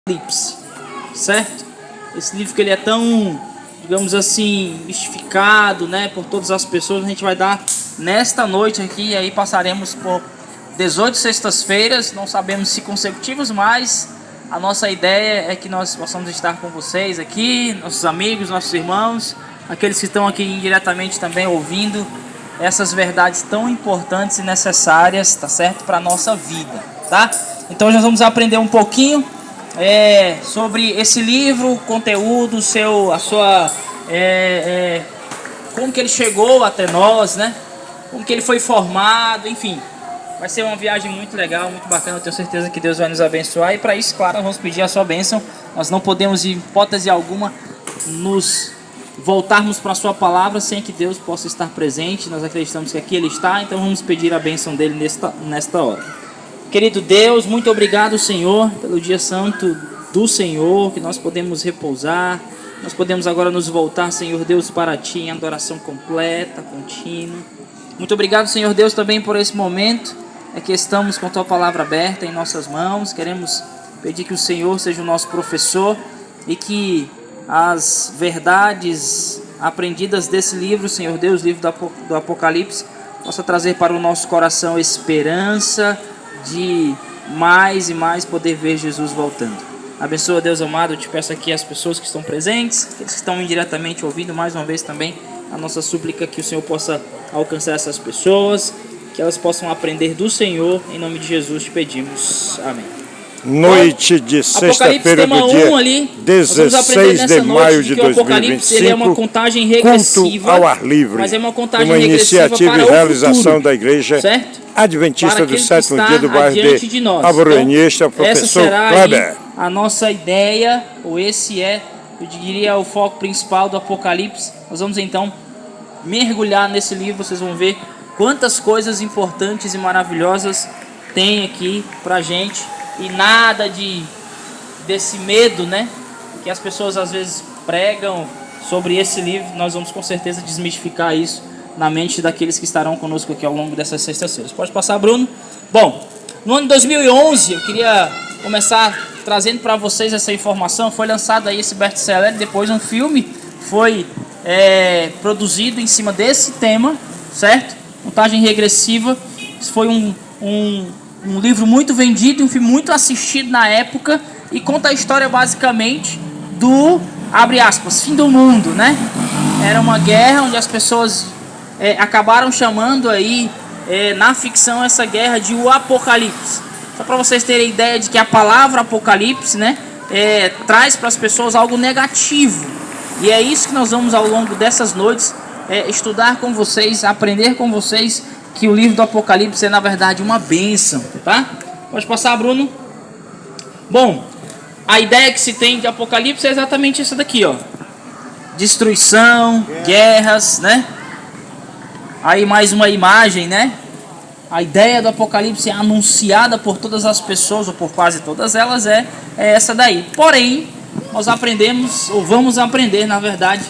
Apocalipse, certo? Esse livro que ele é tão, digamos assim, mistificado, né, por todas as pessoas, a gente vai dar nesta noite aqui, e aí passaremos por 18 sextas-feiras, não sabemos se consecutivos, mas a nossa ideia é que nós possamos estar com vocês aqui, nossos amigos, nossos irmãos, aqueles que estão aqui indiretamente também ouvindo essas verdades tão importantes e necessárias, tá certo, para a nossa vida, tá? Então nós vamos aprender um pouquinho sobre esse livro, o conteúdo, como que ele chegou até nós, né? Como que ele foi formado, enfim. Vai ser uma viagem muito legal, muito bacana. Eu tenho certeza que Deus vai nos abençoar. E para isso, claro, nós vamos pedir a sua bênção. Nós não podemos, em hipótese alguma, nos voltarmos para a sua palavra sem que Deus possa estar presente. Nós acreditamos que aqui Ele está, então vamos pedir a bênção dele nesta hora. Querido Deus, muito obrigado, Senhor, pelo dia santo do Senhor, que nós podemos repousar. Nós podemos agora nos voltar, Senhor Deus, para Ti em adoração completa, contínua. Muito obrigado, Senhor Deus, também por esse momento que estamos com a Tua palavra aberta em nossas mãos. Queremos pedir que o Senhor seja o nosso professor e que as verdades aprendidas desse livro, Senhor Deus, livro do Apocalipse, possa trazer para o nosso coração esperança de mais e mais poder ver Jesus voltando. Abençoa, Deus amado, eu te peço aqui as pessoas que estão presentes, aqueles que estão indiretamente ouvindo, mais uma vez também a nossa súplica que o Senhor possa alcançar essas pessoas, que elas possam aprender do Senhor, em nome de Jesus te pedimos, amém. Noite de sexta-feira do dia 16 de maio de 2025, ele é uma contagem regressiva, culto ao ar livre, mas é uma contagem uma iniciativa para e realização futuro, da Igreja certo? Adventista do sétimo dia do bairro de Alvoranista, então, professor essa será Kleber. A nossa ideia, ou esse é, eu diria, o foco principal do Apocalipse. Nós vamos então mergulhar nesse livro, vocês vão ver quantas coisas importantes e maravilhosas tem aqui pra gente. E nada desse medo, né, que as pessoas às vezes pregam sobre esse livro. Nós vamos com certeza desmistificar isso na mente daqueles que estarão conosco aqui ao longo dessas sextas-feiras. Pode passar, Bruno? Bom, no ano de 2011, eu queria começar trazendo para vocês essa informação. Foi lançado aí esse best-seller, depois um filme foi produzido em cima desse tema, certo? Contagem regressiva. Isso foi um livro muito vendido, um filme muito assistido na época, e conta a história basicamente do, abre aspas, fim do mundo, né? Era uma guerra onde as pessoas acabaram chamando aí, na ficção, essa guerra de o Apocalipse. Só para vocês terem ideia de que a palavra Apocalipse, né, traz para as pessoas algo negativo. E é isso que nós vamos ao longo dessas noites estudar com vocês, aprender com vocês, que o livro do Apocalipse é na verdade uma bênção, tá? Pode passar, Bruno. Bom, a ideia que se tem de Apocalipse é exatamente essa daqui, ó. Destruição, guerras, né? Aí mais uma imagem, né? A ideia do Apocalipse é anunciada por todas as pessoas, ou por quase todas elas, é essa daí. Porém, nós aprendemos, ou vamos aprender, na verdade,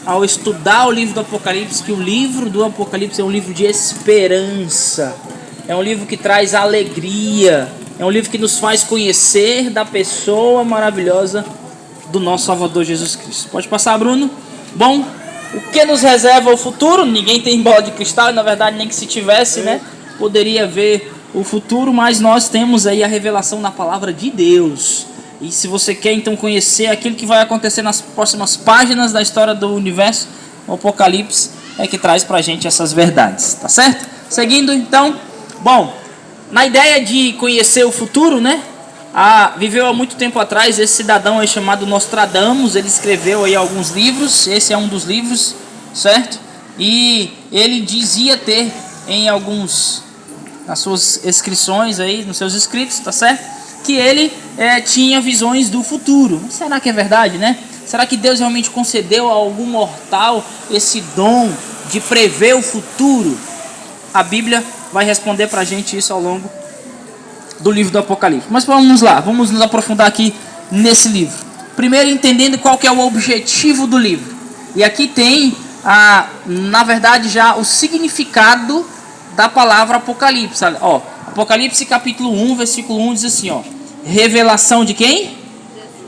ao estudar o livro do Apocalipse, que o livro do Apocalipse é um livro de esperança, é um livro que traz alegria, é um livro que nos faz conhecer da pessoa maravilhosa do nosso Salvador Jesus Cristo. Pode passar, Bruno? Bom, o que nos reserva o futuro? Ninguém tem bola de cristal, e na verdade nem que se tivesse, né, poderia ver o futuro, mas nós temos aí a revelação na palavra de Deus. E se você quer então conhecer aquilo que vai acontecer nas próximas páginas da história do universo, o Apocalipse é que traz pra gente essas verdades, tá certo? Seguindo então, bom, na ideia de conhecer o futuro, né? Viveu há muito tempo atrás esse cidadão aí chamado Nostradamus. Ele escreveu aí alguns livros, esse é um dos livros, certo? E ele dizia ter nas suas inscrições aí, nos seus escritos, tá certo? Que ele tinha visões do futuro. Será que é verdade, né? Será que Deus realmente concedeu a algum mortal esse dom de prever o futuro? A Bíblia vai responder pra gente isso ao longo do livro do Apocalipse. Mas vamos lá, vamos nos aprofundar aqui nesse livro. Primeiro entendendo qual que é o objetivo do livro. E aqui tem, na verdade, já o significado da palavra Apocalipse. Ó, Apocalipse capítulo 1, versículo 1 diz assim, ó. Revelação de quem?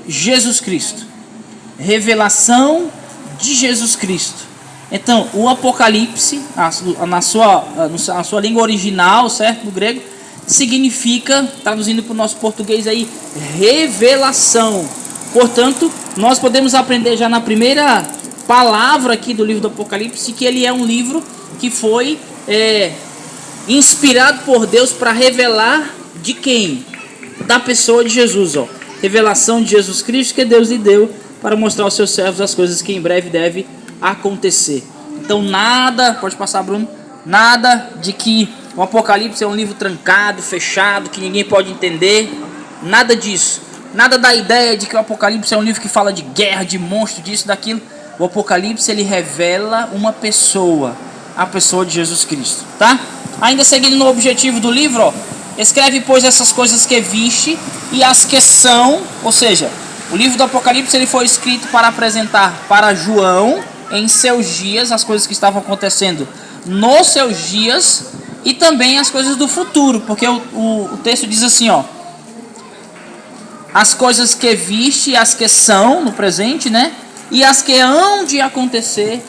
Jesus Cristo. Revelação de Jesus Cristo. Então, o Apocalipse, na sua língua original, certo? No grego, significa, traduzindo para o nosso português aí, revelação. Portanto, nós podemos aprender já na primeira palavra aqui do livro do Apocalipse que ele é um livro que foi inspirado por Deus para revelar de quem? Da pessoa de Jesus, ó. Revelação de Jesus Cristo que Deus lhe deu para mostrar aos seus servos as coisas que em breve deve acontecer. Então nada, pode passar, Bruno, nada de que o Apocalipse é um livro trancado, fechado, que ninguém pode entender, nada disso. Nada da ideia de que o Apocalipse é um livro que fala de guerra, de monstro, disso, daquilo. O Apocalipse, ele revela uma pessoa, a pessoa de Jesus Cristo, tá? Ainda seguindo no objetivo do livro, ó, escreve, pois, essas coisas que viste e as que são, ou seja, o livro do Apocalipse ele foi escrito para apresentar para João, em seus dias, as coisas que estavam acontecendo nos seus dias e também as coisas do futuro, porque o texto diz assim, ó, as coisas que viste e as que são no presente, né? E as que hão de acontecer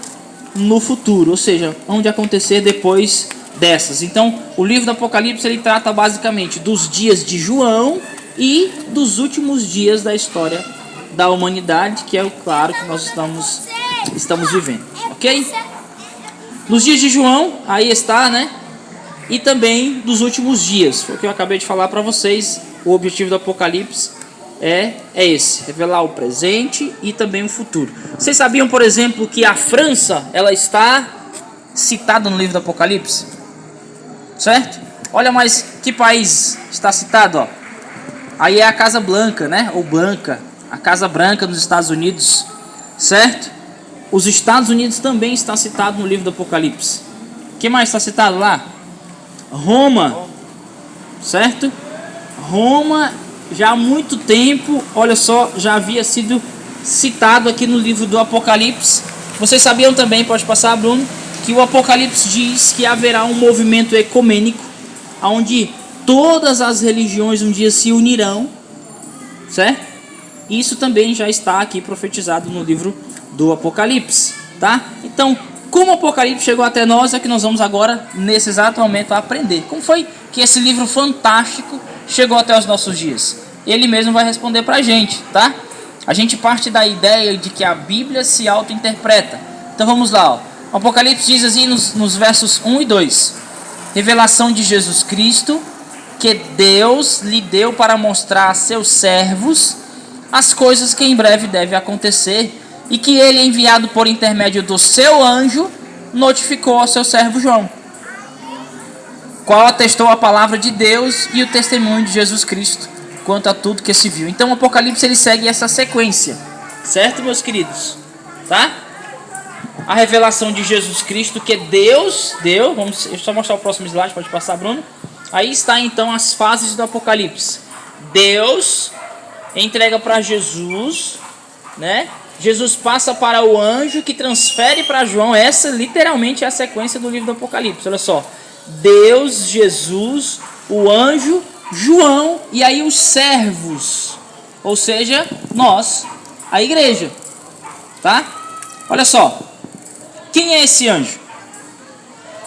no futuro, ou seja, hão de acontecer depois dessas. Então, o livro do Apocalipse ele trata basicamente dos dias de João e dos últimos dias da história da humanidade, que é o claro que nós estamos vivendo, ok? Nos dias de João, aí está, né? E também dos últimos dias, foi o que eu acabei de falar para vocês. O objetivo do Apocalipse é esse, revelar o presente e também o futuro. Vocês sabiam, por exemplo, que a França, ela está citada no livro do Apocalipse? Certo? Olha mais que país está citado, ó. Aí é a Casa Branca, né? Ou Branca, a Casa Branca nos Estados Unidos, certo? Os Estados Unidos também está citado no livro do Apocalipse. O que mais está citado lá? Roma, certo? Roma, já há muito tempo, olha só, já havia sido citado aqui no livro do Apocalipse. Vocês sabiam também, pode passar, Bruno, que o Apocalipse diz que haverá um movimento ecumênico, onde todas as religiões um dia se unirão, certo? Isso também já está aqui profetizado no livro do Apocalipse, tá? Então, como o Apocalipse chegou até nós, é que nós vamos agora, nesse exato momento, aprender. Como foi que esse livro fantástico chegou até os nossos dias? Ele mesmo vai responder pra gente, tá? A gente parte da ideia de que a Bíblia se auto-interpreta. Então vamos lá, ó. O Apocalipse diz assim nos versos 1 e 2. Revelação de Jesus Cristo, que Deus lhe deu para mostrar a seus servos as coisas que em breve devem acontecer, e que ele, enviado por intermédio do seu anjo, notificou ao seu servo João, qual atestou a palavra de Deus e o testemunho de Jesus Cristo quanto a tudo que se viu. Então o Apocalipse ele segue essa sequência, certo, meus queridos? Tá? A revelação de Jesus Cristo que Deus deu. Deixa eu só mostrar o próximo slide, pode passar, Bruno. Aí está então as fases do Apocalipse. Deus entrega para Jesus, né? Jesus passa para o anjo que transfere para João. Essa literalmente é a sequência do livro do Apocalipse. Olha só. Deus, Jesus, o anjo, João e aí os servos. Ou seja, nós, a igreja. Tá? Olha só. Quem é esse anjo?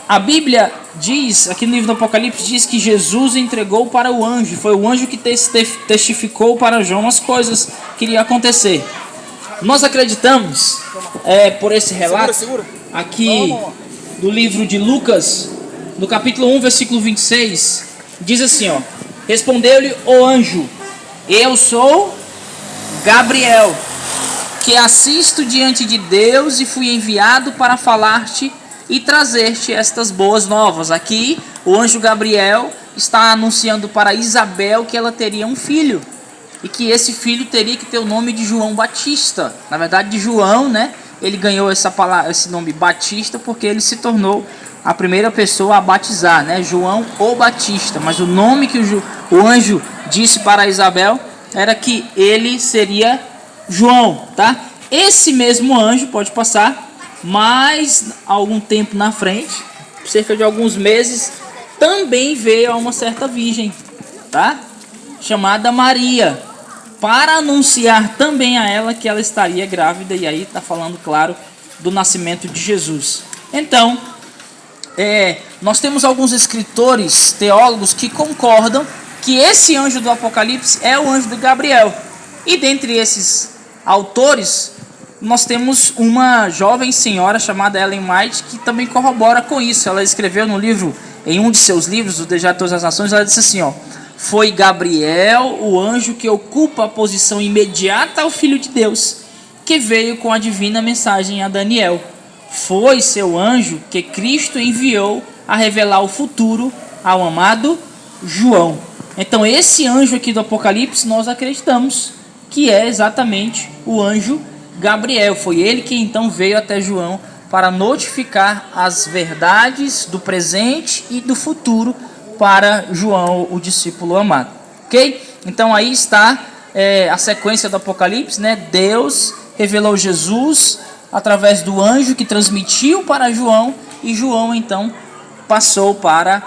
A Bíblia diz, aqui no livro do Apocalipse, diz que Jesus entregou para o anjo. Foi o anjo que testificou para João as coisas que iriam acontecer. Nós acreditamos, por esse relato, aqui do livro de Lucas, no capítulo 1, versículo 26, diz assim, ó. Respondeu-lhe o anjo, eu sou Gabriel, que assisto diante de Deus e fui enviado para falar-te e trazer-te estas boas novas. Aqui, o anjo Gabriel está anunciando para Isabel que ela teria um filho. E que esse filho teria que ter o nome de João Batista. Na verdade, de João, né? Ele ganhou esse nome Batista porque ele se tornou a primeira pessoa a batizar, né? João o Batista. Mas o nome que o anjo disse para Isabel era que ele seria João, tá? Esse mesmo anjo, pode passar, mais algum tempo na frente, cerca de alguns meses, também veio a uma certa virgem, tá? Chamada Maria. para anunciar também a ela que ela estaria grávida, e aí está falando, claro, do nascimento de Jesus. Então, nós temos alguns escritores, teólogos, que concordam que esse anjo do Apocalipse é o anjo de Gabriel. E dentre esses autores, nós temos uma jovem senhora chamada Ellen White, que também corrobora com isso. Ela escreveu no livro, em um de seus livros, O Desejo de Todas as Nações, ela disse assim, foi Gabriel, o anjo que ocupa a posição imediata ao Filho de Deus, que veio com a divina mensagem a Daniel. Foi seu anjo que Cristo enviou a revelar o futuro ao amado João. Então esse anjo aqui do Apocalipse, nós acreditamos que é exatamente o anjo Gabriel. Foi ele que então veio até João para notificar as verdades do presente e do futuro para João, o discípulo amado. Ok? Então aí está a sequência do Apocalipse, né? Deus revelou Jesus através do anjo que transmitiu para João, e João então passou para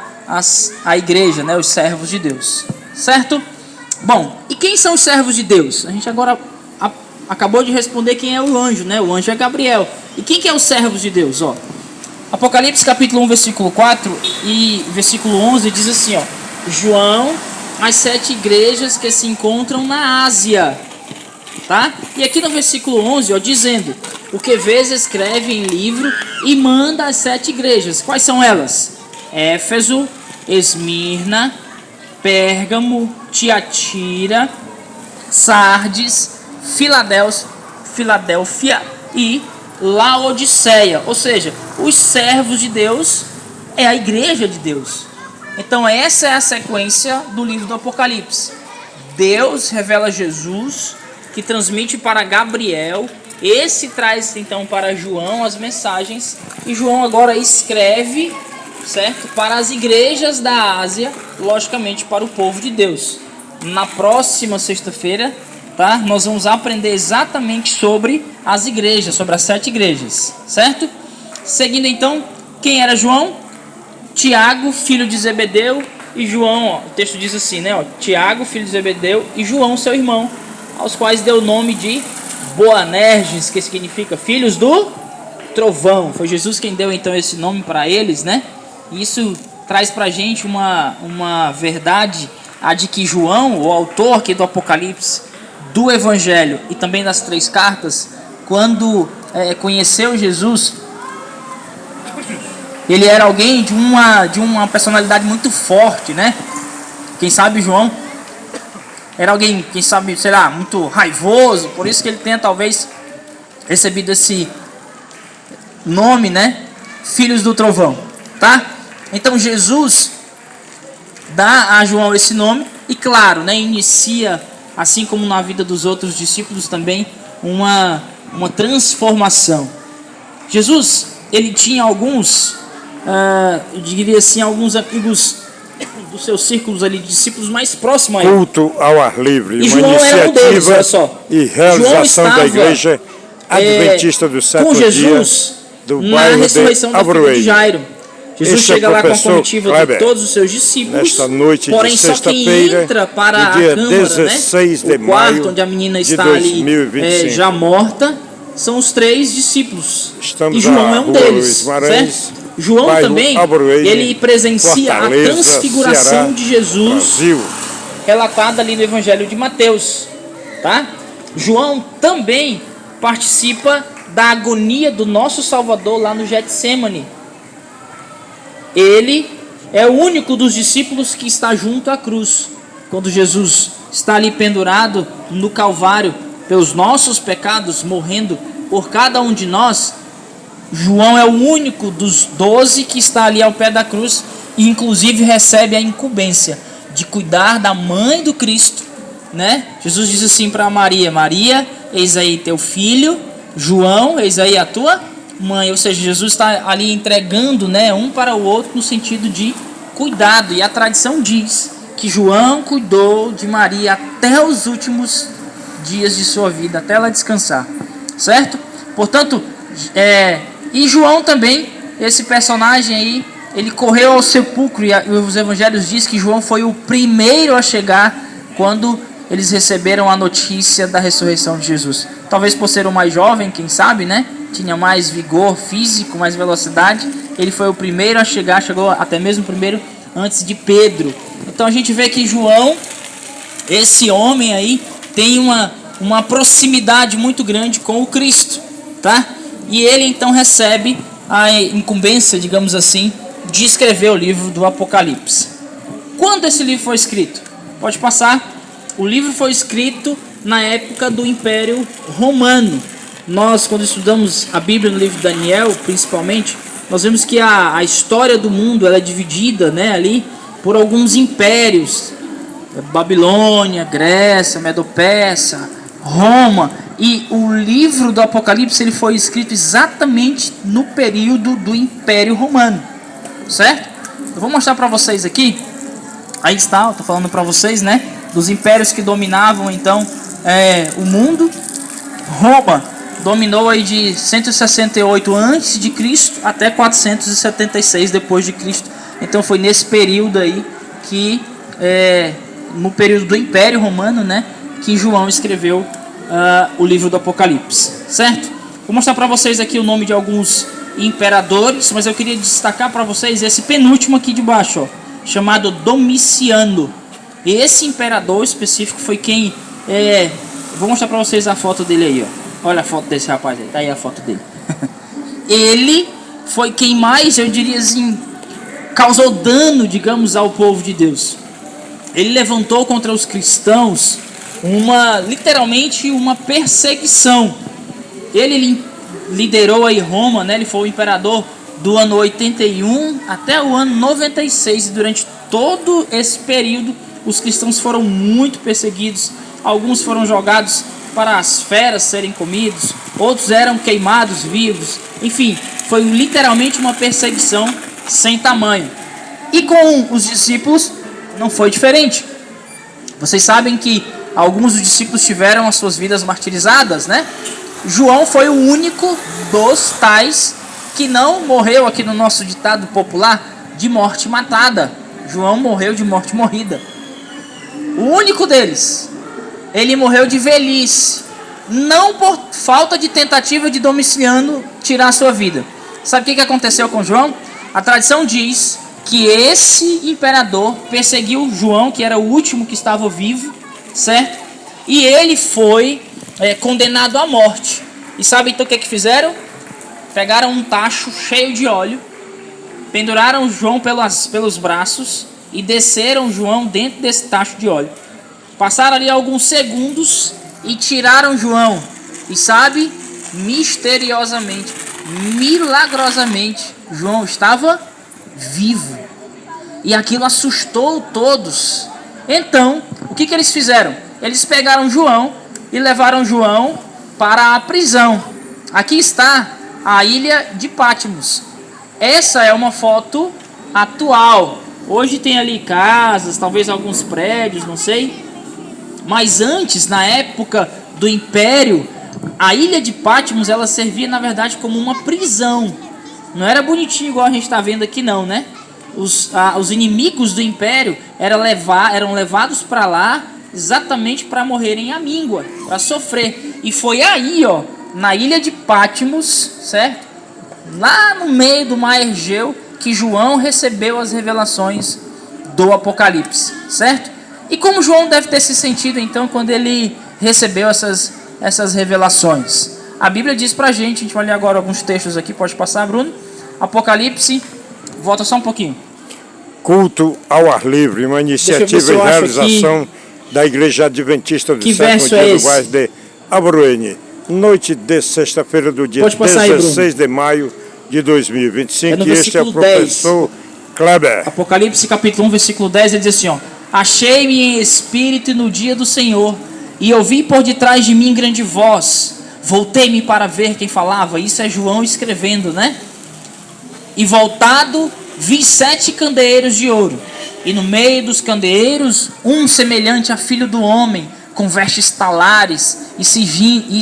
a igreja, né? Os servos de Deus. Certo? Bom, e quem são os servos de Deus? A gente agora acabou de responder quem é o anjo, né? O anjo é Gabriel. E quem que é os servos de Deus? Apocalipse capítulo 1, versículo 4 e versículo 11 diz assim, João, as 7 igrejas que se encontram na Ásia, tá? E aqui no versículo 11, dizendo, o que vês escreve em livro e manda às 7 igrejas. Quais são elas? Éfeso, Esmirna, Pérgamo, Tiatira, Sardes, Filadélfia e Laodiceia. Ou seja, os servos de Deus é a igreja de Deus. Então essa é a sequência do livro do Apocalipse. Deus revela Jesus, que transmite para Gabriel, esse traz então para João as mensagens, e João agora escreve, certo, para as igrejas da Ásia, logicamente para o povo de Deus. Na próxima sexta-feira, tá, nós vamos aprender exatamente sobre as igrejas, sobre as 7 igrejas, certo? Seguindo então, quem era João? Tiago, filho de Zebedeu, e João, o texto diz assim, né? Tiago, filho de Zebedeu, e João, seu irmão, aos quais deu o nome de Boanerges, que significa filhos do trovão. Foi Jesus quem deu então esse nome para eles, né? E isso traz para a gente uma verdade, a de que João, o autor aqui do Apocalipse, do Evangelho e também das 3 cartas, quando conheceu Jesus, ele era alguém de uma personalidade muito forte, né? Quem sabe João era alguém, quem sabe, sei lá, muito raivoso, por isso que ele tenha talvez recebido esse nome, né? Filhos do trovão, tá? Então Jesus dá a João esse nome e, claro, né, inicia, assim como na vida dos outros discípulos também, uma transformação. Jesus, ele tinha alguns, eu diria assim, alguns amigos dos seus círculos ali, de discípulos mais próximos a ele. Culto ao ar livre, e uma João iniciativa era um deles, olha só. E realização da igreja adventista do sétimo com Jesus dia do na bairro ressurreição de da filha de Jairo. Jesus chega lá com a comitiva Kleber, de todos os seus discípulos. Nesta noite porém, de só quem sexta-feira, entra para a dia câmara, 16 né, de o quarto maio onde a menina de está 2025. ali já morta, são os 3 discípulos. Estamos e João é um deles, Luiz Maranhães, certo? João também, Abruene, ele presencia Fortaleza, a transfiguração Ceará, de Jesus, Brasil, relatada ali no Evangelho de Mateus, tá? João também participa da agonia do nosso Salvador lá no Getsêmani. Ele é o único dos discípulos que está junto à cruz, quando Jesus está ali pendurado no Calvário pelos nossos pecados, morrendo por cada um de nós. João é o único dos 12 que está ali ao pé da cruz e inclusive recebe a incumbência de cuidar da mãe do Cristo, né? Jesus diz assim para Maria: Maria, eis aí teu filho. João, eis aí a tua mãe. Ou seja, Jesus está ali entregando, né, um para o outro no sentido de cuidado. E a tradição diz que João cuidou de Maria até os últimos dias de sua vida, até ela descansar, certo? Portanto, e João também, esse personagem aí, ele correu ao sepulcro, e os evangelhos dizem que João foi o primeiro a chegar quando eles receberam a notícia da ressurreição de Jesus. Talvez por ser o mais jovem, quem sabe, né? Tinha mais vigor físico, mais velocidade. Ele foi o primeiro a chegar, chegou até mesmo primeiro antes de Pedro. Então a gente vê que João, esse homem aí, tem uma proximidade muito grande com o Cristo, tá? E ele então recebe a incumbência, digamos assim, de escrever o livro do Apocalipse. Quando esse livro foi escrito? Pode passar. O livro foi escrito na época do Império Romano. Nós, quando estudamos a Bíblia no livro de Daniel, principalmente, nós vemos que a história do mundo ela é dividida, né, ali por alguns impérios. Babilônia, Grécia, Medo-Pérsia, Roma. E o livro do Apocalipse ele foi escrito exatamente no período do Império Romano. Certo? Eu vou mostrar para vocês aqui. Aí está, eu estou falando para vocês, né? Dos impérios que dominavam então o mundo. Roma dominou aí de 168 a.C. até 476 depois de Cristo. Então foi nesse período aí que no período do Império Romano, né, que João escreveu o livro do Apocalipse, certo? Vou mostrar para vocês aqui o nome de alguns imperadores, mas eu queria destacar para vocês esse penúltimo aqui de baixo, ó, chamado Domiciano. Esse imperador específico foi quem vou mostrar para vocês a foto dele aí, ó. Olha a foto desse rapaz aí, tá aí a foto dele. Ele foi quem mais, eu diria assim, causou dano, digamos, ao povo de Deus. Ele levantou contra os cristãos literalmente uma perseguição. Ele liderou aí Roma, né? Ele foi o imperador do ano 81 até o ano 96. E durante todo esse período, os cristãos foram muito perseguidos. Alguns foram jogados para as feras serem comidos, outros eram queimados vivos. Enfim, foi literalmente uma perseguição sem tamanho. E com os discípulos não foi diferente. Vocês sabem que alguns dos discípulos tiveram as suas vidas martirizadas, né? João foi o único dos tais que não morreu, aqui no nosso ditado popular, de morte matada. João morreu de morte morrida. O único deles. Ele morreu de velhice, não por falta de tentativa de Domiciano tirar a sua vida. Sabe o que aconteceu com João? A tradição diz que esse imperador perseguiu João, que era o último que estava vivo, certo? E ele foi condenado à morte. E sabe então o que fizeram? Pegaram um tacho cheio de óleo, penduraram João pelos braços e desceram João dentro desse tacho de óleo. Passaram ali alguns segundos e tiraram João. E sabe, misteriosamente, milagrosamente, João estava vivo. E aquilo assustou todos. Então, o que eles fizeram? Eles pegaram João e levaram João para a prisão. Aqui está a ilha de Patmos. Essa é uma foto atual. Hoje tem ali casas, talvez alguns prédios, não sei. Mas antes, na época do Império, a ilha de Patmos ela servia na verdade como uma prisão. Não era bonitinho igual a gente está vendo aqui não, né? Os inimigos do Império eram levados para lá exatamente para morrerem à míngua, para sofrer. E foi aí, ó, na ilha de Patmos, certo? Lá no meio do mar Egeu, que João recebeu as revelações do Apocalipse, certo? E como João deve ter se sentido então quando ele recebeu essas revelações? A Bíblia diz pra gente, a gente vai ler agora alguns textos aqui, pode passar, Bruno? Apocalipse, volta só um pouquinho. Culto ao ar livre, uma iniciativa e realização da Igreja Adventista do Sétimo Dia do Bairro de Abruene. Noite de sexta-feira do dia 16 de maio de 2025. E este é o professor 10. Kleber. Apocalipse capítulo 1, versículo 10, ele diz assim, ó. Achei-me em espírito no dia do Senhor, e ouvi por detrás de mim grande voz. Voltei-me para ver quem falava. Isso é João escrevendo, né? E voltado, vi 7 candeeiros de ouro. E no meio dos candeeiros, um semelhante a filho do homem, com vestes talares e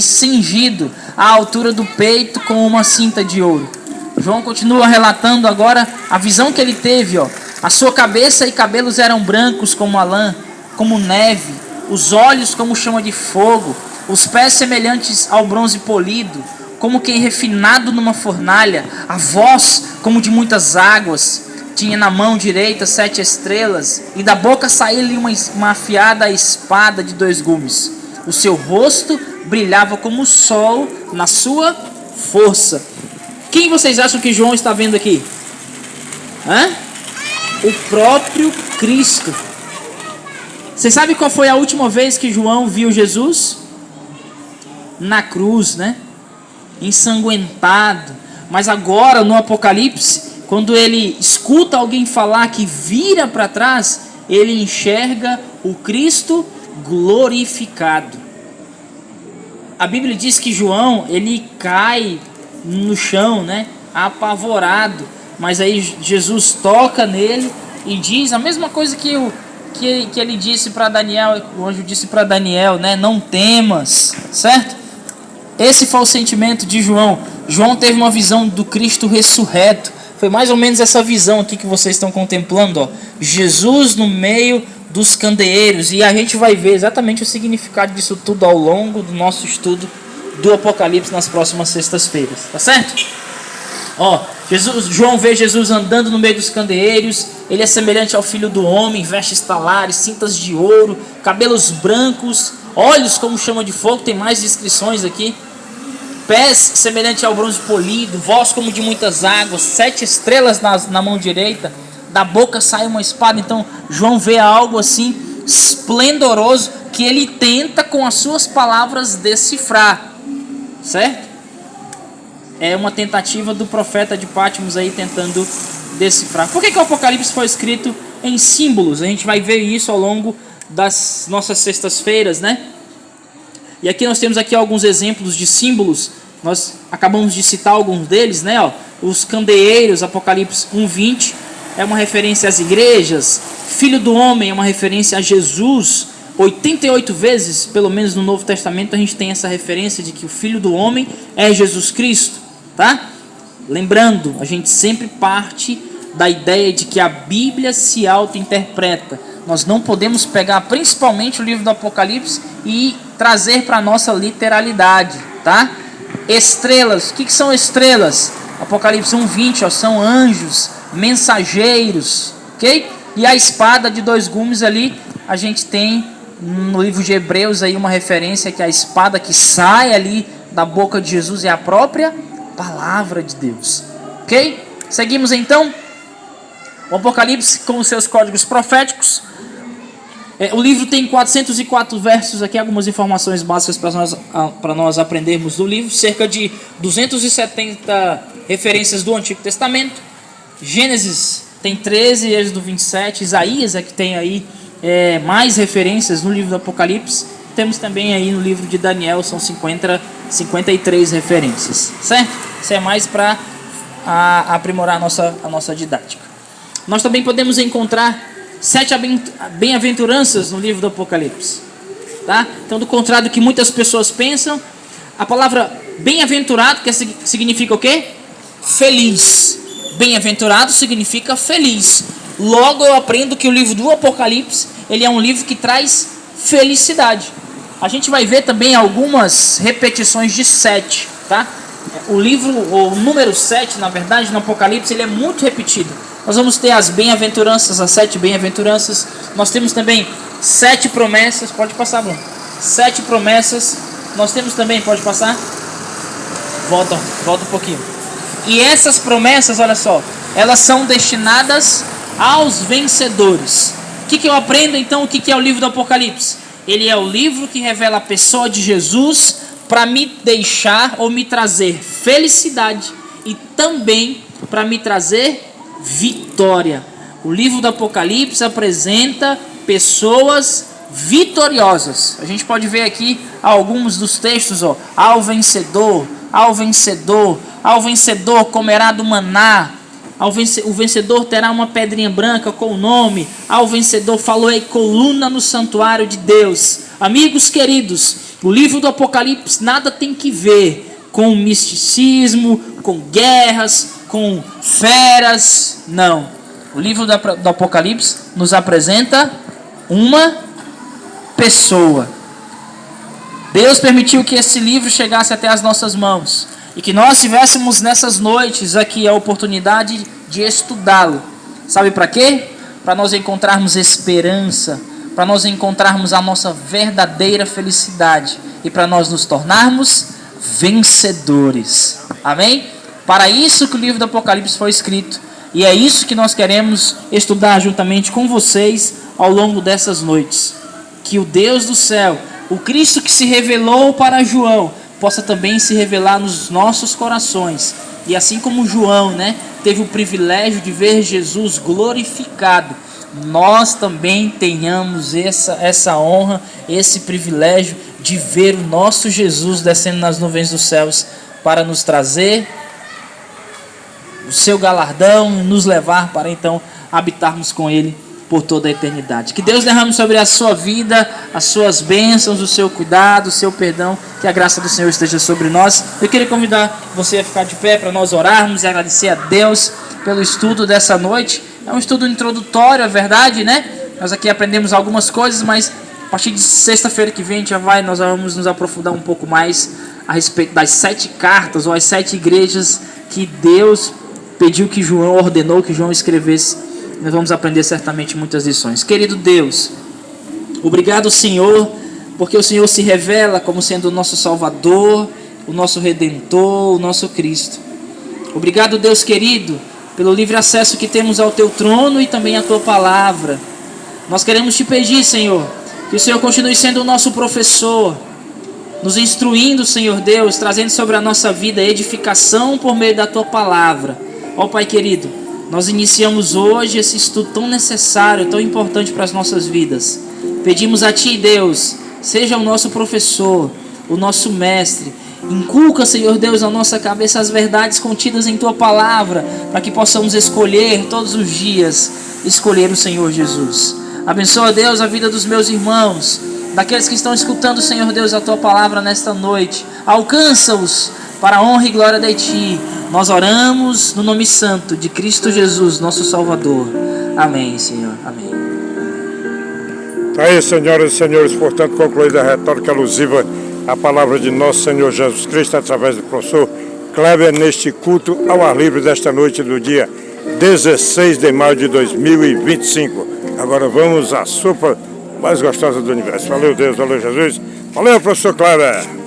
cingido à altura do peito com uma cinta de ouro. João continua relatando agora a visão que ele teve, ó. A sua cabeça e cabelos eram brancos como a lã, como neve, os olhos como chama de fogo, os pés semelhantes ao bronze polido, como quem refinado numa fornalha, a voz como de muitas águas. Tinha na mão direita 7 estrelas, e da boca saía-lhe uma afiada espada de 2 gumes. O seu rosto brilhava como o sol na sua força. Quem vocês acham que João está vendo aqui? O próprio Cristo. Você sabe qual foi a última vez que João viu Jesus? Na cruz, né? Ensanguentado. Mas agora no Apocalipse, quando ele escuta alguém falar que vira para trás, ele enxerga o Cristo glorificado. A Bíblia diz que João, ele cai no chão, né? Apavorado. Mas aí Jesus toca nele e diz a mesma coisa que ele disse para Daniel, o anjo disse para Daniel, né? Não temas, certo? Esse foi o sentimento de João. João teve uma visão do Cristo ressurreto. Foi mais ou menos essa visão aqui que vocês estão contemplando, ó. Jesus no meio dos candeeiros. E a gente vai ver exatamente o significado disso tudo ao longo do nosso estudo do Apocalipse nas próximas sextas-feiras, tá certo? Ó, João vê Jesus andando no meio dos candeeiros. Ele é semelhante ao Filho do Homem, vestes talares, cintas de ouro, cabelos brancos, olhos como chama de fogo. Tem mais descrições aqui. Pés semelhante ao bronze polido, voz como de muitas águas, 7 estrelas na mão direita, da boca sai uma espada. Então João vê algo assim esplendoroso que ele tenta com as suas palavras decifrar, certo? É uma tentativa do profeta de Patmos aí tentando decifrar. Por que o Apocalipse foi escrito em símbolos? A gente vai ver isso ao longo das nossas sextas-feiras, né? E aqui nós temos aqui alguns exemplos de símbolos. Nós acabamos de citar alguns deles, né? Ó, os candeeiros, Apocalipse 1:20, é uma referência às igrejas. Filho do Homem é uma referência a Jesus. 88 vezes, pelo menos no Novo Testamento, a gente tem essa referência de que o Filho do Homem é Jesus Cristo, tá? Lembrando, a gente sempre parte da ideia de que a Bíblia se auto-interpreta. Nós não podemos pegar principalmente o livro do Apocalipse e trazer para a nossa literalidade, tá? Estrelas, o que são estrelas? Apocalipse 1:20, são anjos, mensageiros, ok? E a espada de 2 gumes ali, a gente tem no livro de Hebreus aí uma referência que a espada que sai ali da boca de Jesus é a própria palavra de Deus, ok? Seguimos então. O Apocalipse com os seus códigos proféticos. O livro tem 404 versos aqui, algumas informações básicas para nós aprendermos do livro. Cerca de 270 referências do Antigo Testamento. Gênesis tem 13, Êxodo 27. Isaías é que tem aí mais referências no livro do Apocalipse. Temos também aí no livro de Daniel, são 53 referências, certo? Isso é mais para aprimorar a nossa didática. Nós também podemos encontrar 7 bem-aventuranças no livro do Apocalipse, tá? Então, do contrário do que muitas pessoas pensam, a palavra bem-aventurado significa o quê? Feliz. Bem-aventurado significa feliz. Logo eu aprendo que o livro do Apocalipse, ele é um livro que traz felicidade. A gente vai ver também algumas repetições de 7, tá? O número 7, na verdade, no Apocalipse, ele é muito repetido. Nós vamos ter as bem-aventuranças, as 7 bem-aventuranças. Nós temos também 7 promessas. Pode passar, Bruno. 7 promessas. Nós temos também, pode passar? Volta um pouquinho. E essas promessas, olha só, elas são destinadas aos vencedores. O que eu aprendo então? O que é o livro do Apocalipse? Ele é o livro que revela a pessoa de Jesus para me deixar ou me trazer felicidade e também para me trazer vitória. O livro do Apocalipse apresenta pessoas vitoriosas. A gente pode ver aqui alguns dos textos, ó. Ao vencedor comerá do maná. O vencedor terá uma pedrinha branca com o nome. Ao vencedor falou aí coluna no santuário de Deus. Amigos queridos, o livro do Apocalipse nada tem que ver com misticismo, com guerras, com feras. Não. O livro do Apocalipse nos apresenta uma pessoa. Deus permitiu que esse livro chegasse até as nossas mãos e que nós tivéssemos nessas noites aqui a oportunidade de estudá-lo. Sabe para quê? Para nós encontrarmos esperança, para nós encontrarmos a nossa verdadeira felicidade e para nós nos tornarmos vencedores. Amém? Para isso que o livro do Apocalipse foi escrito. E é isso que nós queremos estudar juntamente com vocês ao longo dessas noites. Que o Deus do céu, o Cristo que se revelou para João, possa também se revelar nos nossos corações. E assim como João, teve o privilégio de ver Jesus glorificado, nós também tenhamos essa honra, esse privilégio de ver o nosso Jesus descendo nas nuvens dos céus para nos trazer o seu galardão e nos levar para então habitarmos com Ele por toda a eternidade. Que Deus derrame sobre a sua vida as suas bênçãos, o seu cuidado, o seu perdão, que a graça do Senhor esteja sobre nós. Eu queria convidar você a ficar de pé para nós orarmos e agradecer a Deus pelo estudo dessa noite. É um estudo introdutório, é verdade, Nós aqui aprendemos algumas coisas, mas a partir de sexta-feira que vem nós vamos nos aprofundar um pouco mais a respeito das 7 cartas ou as 7 igrejas que Deus pediu que João, ordenou que João escrevesse. Nós vamos aprender certamente muitas lições. Querido Deus, obrigado, Senhor, porque o Senhor se revela como sendo o nosso Salvador, o nosso Redentor, o nosso Cristo. Obrigado, Deus querido, pelo livre acesso que temos ao Teu trono e também à Tua palavra. Nós queremos Te pedir, Senhor, que o Senhor continue sendo o nosso professor, nos instruindo, Senhor Deus, trazendo sobre a nossa vida edificação por meio da Tua palavra. Ó Pai querido, nós iniciamos hoje esse estudo tão necessário, tão importante para as nossas vidas. Pedimos a Ti, Deus, seja o nosso professor, o nosso mestre. Inculca, Senhor Deus, na nossa cabeça as verdades contidas em Tua palavra, para que possamos escolher todos os dias, escolher o Senhor Jesus. Abençoa, Deus, a vida dos meus irmãos, daqueles que estão escutando, Senhor Deus, a Tua palavra nesta noite. Alcança-os para a honra e glória de Ti. Nós oramos no nome santo de Cristo Jesus, nosso Salvador. Amém, Senhor. Amém. Aí, senhoras e senhores, portanto, concluída a retórica alusiva à palavra de nosso Senhor Jesus Cristo, através do professor Kleber, neste culto ao ar livre desta noite do dia 16 de maio de 2025. Agora vamos à sopa mais gostosa do universo. Valeu, Deus, valeu, Jesus. Valeu, professor Kleber.